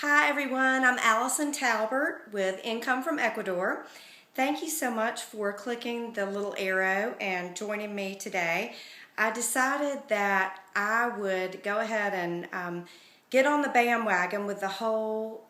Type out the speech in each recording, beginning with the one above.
Hi everyone, I'm Allison Talbert with Income from Ecuador. Thank you so much for clicking the little arrow and joining me today. I decided that I would go ahead and get on the bandwagon with the whole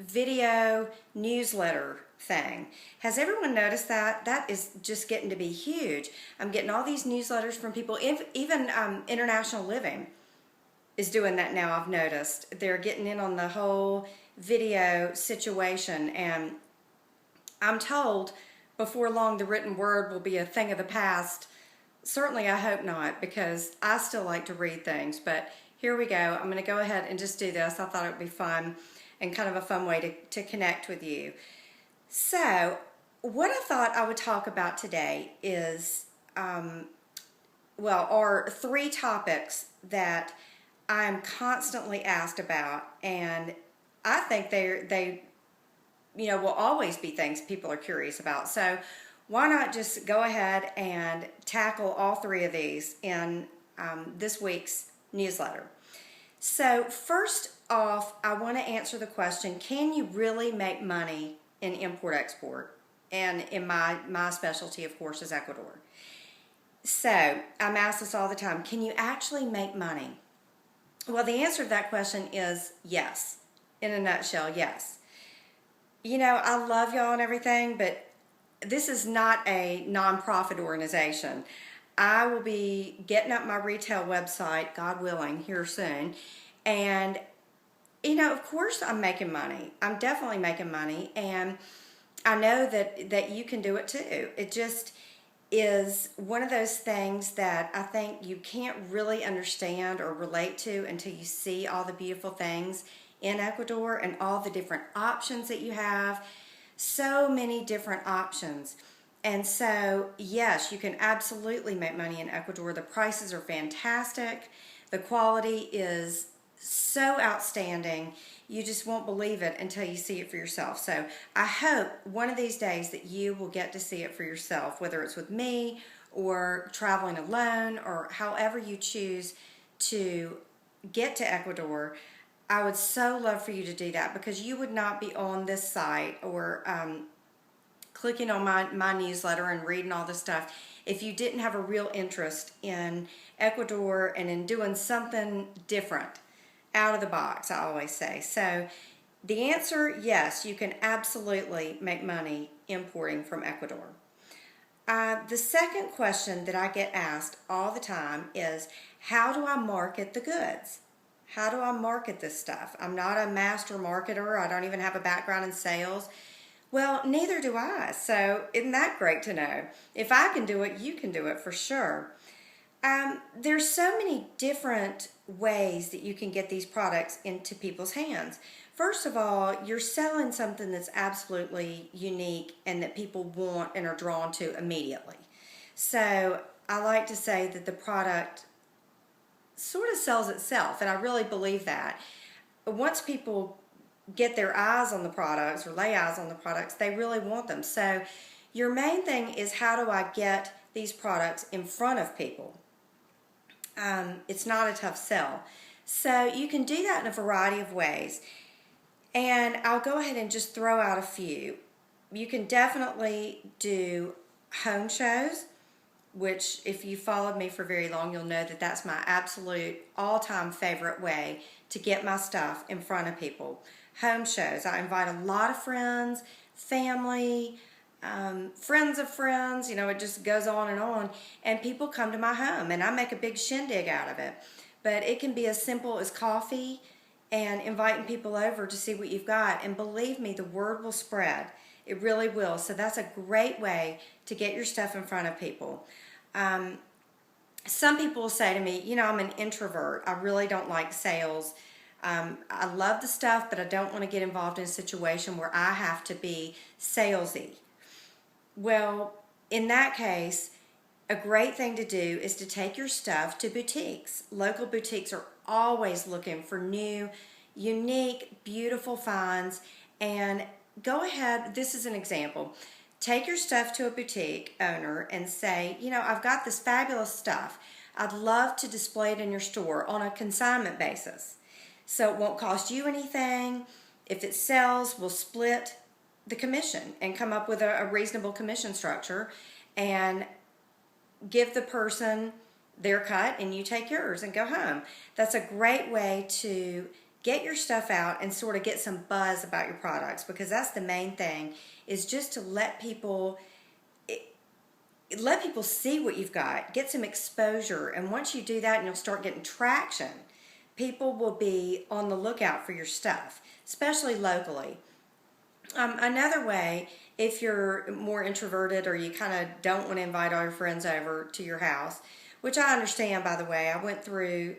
video newsletter thing. Has everyone noticed that? That is just getting to be huge. I'm getting all these newsletters from people, even International Living is doing that now. I've noticed they're getting in on the whole video situation, and I'm told before long the written word will be a thing of the past. Certainly I hope not, because I still like to read things, but here we go. I'm going to go ahead and just do this. I thought it would be fun and kind of a fun way to connect with you. So what I thought I would talk about today is are three topics that I'm constantly asked about, and I think they will always be things people are curious about. So why not just go ahead and tackle all three of these in this week's newsletter. So first off, I want to answer the question, can you really make money in import-export? And in my specialty, of course, is Ecuador. So I'm asked this all the time, can you actually make money? Well, the answer to that question is yes. In a nutshell, yes. I love y'all and everything, but this is not a nonprofit organization. I will be getting up my retail website, God willing, here soon. And, of course I'm making money. I'm definitely making money. And I know that you can do it too. It just is one of those things that I think you can't really understand or relate to until you see all the beautiful things in Ecuador and all the different options that you have. So many different options. And so, yes, you can absolutely make money in Ecuador. The prices are fantastic. The quality is so outstanding. You just won't believe it until you see it for yourself. So I hope one of these days that you will get to see it for yourself, whether it's with me or traveling alone or however you choose to get to Ecuador. I would so love for you to do that, because you would not be on this site or clicking on my newsletter and reading all this stuff if you didn't have a real interest in Ecuador and in doing something different, out of the box, I always say. So the answer, yes, you can absolutely make money importing from Ecuador. The second question that I get asked all the time is, how do I market the goods? How do I market this stuff? I'm not a master marketer. I don't even have a background in sales. Well, neither do I. So isn't that great to know? If I can do it, you can do it for sure. There's so many different ways that you can get these products into people's hands. First of all, you're selling something that's absolutely unique and that people want and are drawn to immediately. So I like to say that the product sort of sells itself, and I really believe that. Once people get their eyes on the products or lay eyes on the products, they really want them. So your main thing is, how do I get these products in front of people? It's not a tough sell. So you can do that in a variety of ways. And I'll go ahead and just throw out a few. You can definitely do home shows, which if you followed me for very long, you'll know that that's my absolute all-time favorite way to get my stuff in front of people. Home shows. I invite a lot of friends, family, friends of friends, it just goes on, and people come to my home, and I make a big shindig out of it. But it can be as simple as coffee and inviting people over to see what you've got, and believe me, the word will spread. It really will. So that's a great way to get your stuff in front of people. Some people will say to me, I'm an introvert. I really don't like sales. I love the stuff, but I don't want to get involved in a situation where I have to be salesy. Well, in that case, a great thing to do is to take your stuff to boutiques. Local boutiques are always looking for new, unique, beautiful finds. And go ahead, this is an example. Take your stuff to a boutique owner and say, I've got this fabulous stuff. I'd love to display it in your store on a consignment basis. So it won't cost you anything. If it sells, we'll split the commission and come up with a reasonable commission structure and give the person their cut and you take yours and go home. That's a great way to get your stuff out and sort of get some buzz about your products, because that's the main thing, is just to let people see what you've got, get some exposure. And once you do that and you'll start getting traction, people will be on the lookout for your stuff, especially locally. Another way, if you're more introverted or you kind of don't want to invite all your friends over to your house, which I understand, by the way. I went through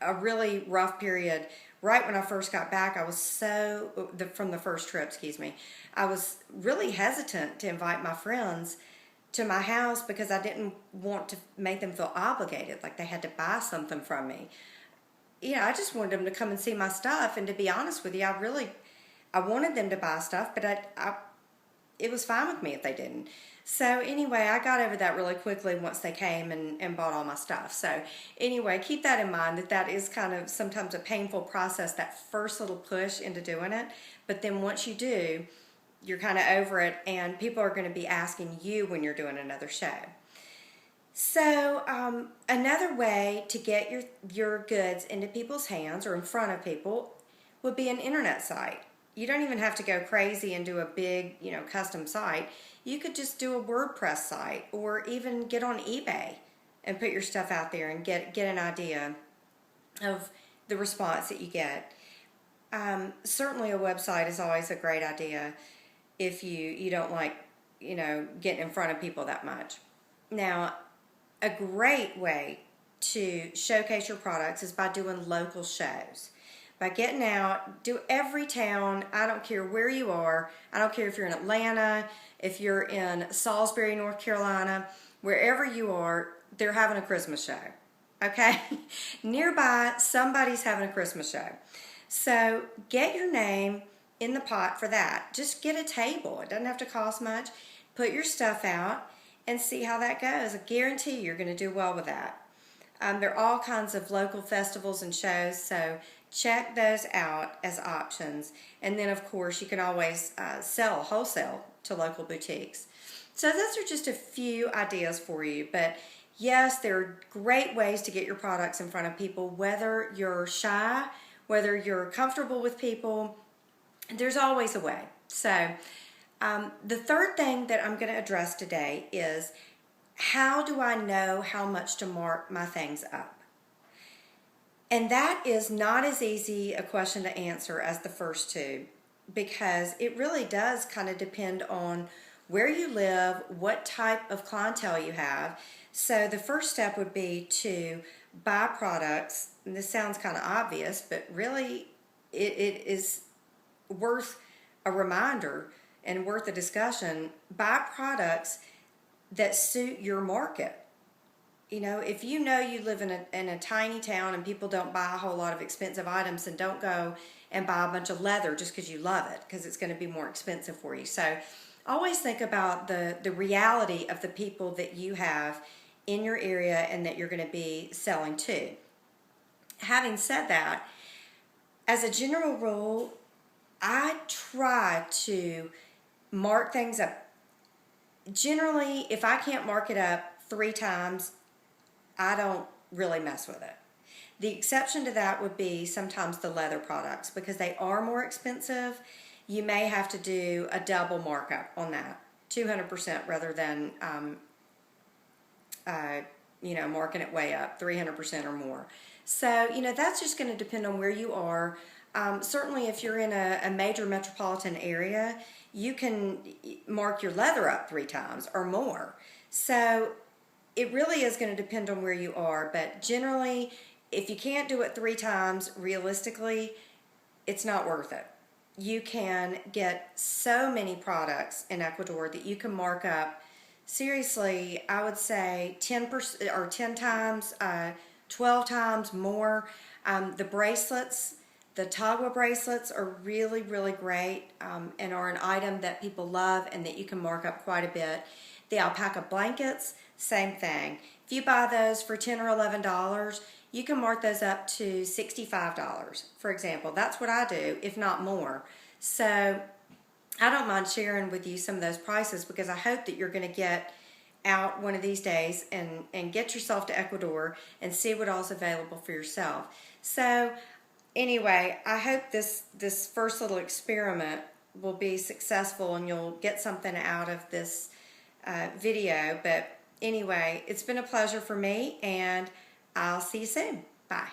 a really rough period right when I first got back. I was from the first trip, I was really hesitant to invite my friends to my house because I didn't want to make them feel obligated, like they had to buy something from me. I just wanted them to come and see my stuff, and to be honest with you, I wanted them to buy stuff, but it was fine with me if they didn't. So anyway, I got over that really quickly once they came and bought all my stuff. So anyway, keep that in mind, that is kind of sometimes a painful process, that first little push into doing it. But then once you do, you're kind of over it, and people are going to be asking you when you're doing another show. So another way to get your goods into people's hands or in front of people would be an internet site. You don't even have to go crazy and do a big, custom site. You could just do a WordPress site, or even get on eBay and put your stuff out there and get an idea of the response that you get. Certainly a website is always a great idea if you don't like, getting in front of people that much. Now, a great way to showcase your products is by doing local shows. By getting out, do every town, I don't care where you are. I don't care if you're in Atlanta, if you're in Salisbury, North Carolina, wherever you are, they're having a Christmas show, okay? Nearby, somebody's having a Christmas show. So get your name in the pot for that. Just get a table. It doesn't have to cost much. Put your stuff out and see how that goes. I guarantee you're going to do well with that. There are all kinds of local festivals and shows, so check those out as options. And then, of course, you can always sell wholesale to local boutiques. So those are just a few ideas for you. But yes, there are great ways to get your products in front of people, whether you're shy, whether you're comfortable with people. There's always a way. So the third thing that I'm going to address today is, how do I know how much to mark my things up? And that is not as easy a question to answer as the first two, because it really does kind of depend on where you live, what type of clientele you have. So the first step would be to buy products, and this sounds kind of obvious, but really it is worth a reminder and worth a discussion. Buy products that suit your market. If you live in a tiny town and people don't buy a whole lot of expensive items, then don't go and buy a bunch of leather just because you love it, because it's going to be more expensive for you. So always think about the reality of the people that you have in your area and that you're going to be selling to. Having said that, as a general rule, I try to mark things up. Generally, if I can't mark it up 3 times, I don't really mess with it. The exception to that would be sometimes the leather products, because they are more expensive. You may have to do a double markup on that, 200% rather than marking it way up, 300% or more. So, that's just going to depend on where you are. Certainly if you're in a major metropolitan area, you can mark your leather up 3 times or more. So it really is going to depend on where you are, but generally, if you can't do it 3 times, realistically, it's not worth it. You can get so many products in Ecuador that you can mark up, seriously, I would say 10% or 10 times, 12 times more. The bracelets, the Tagua bracelets are really, really great and are an item that people love and that you can mark up quite a bit. The alpaca blankets, same thing. If you buy those for $10 or $11, you can mark those up to $65, for example. That's what I do, if not more. So I don't mind sharing with you some of those prices because I hope that you're going to get out one of these days and get yourself to Ecuador and see what all's available for yourself. So anyway, I hope this first little experiment will be successful and you'll get something out of this video. But anyway, it's been a pleasure for me, and I'll see you soon. Bye.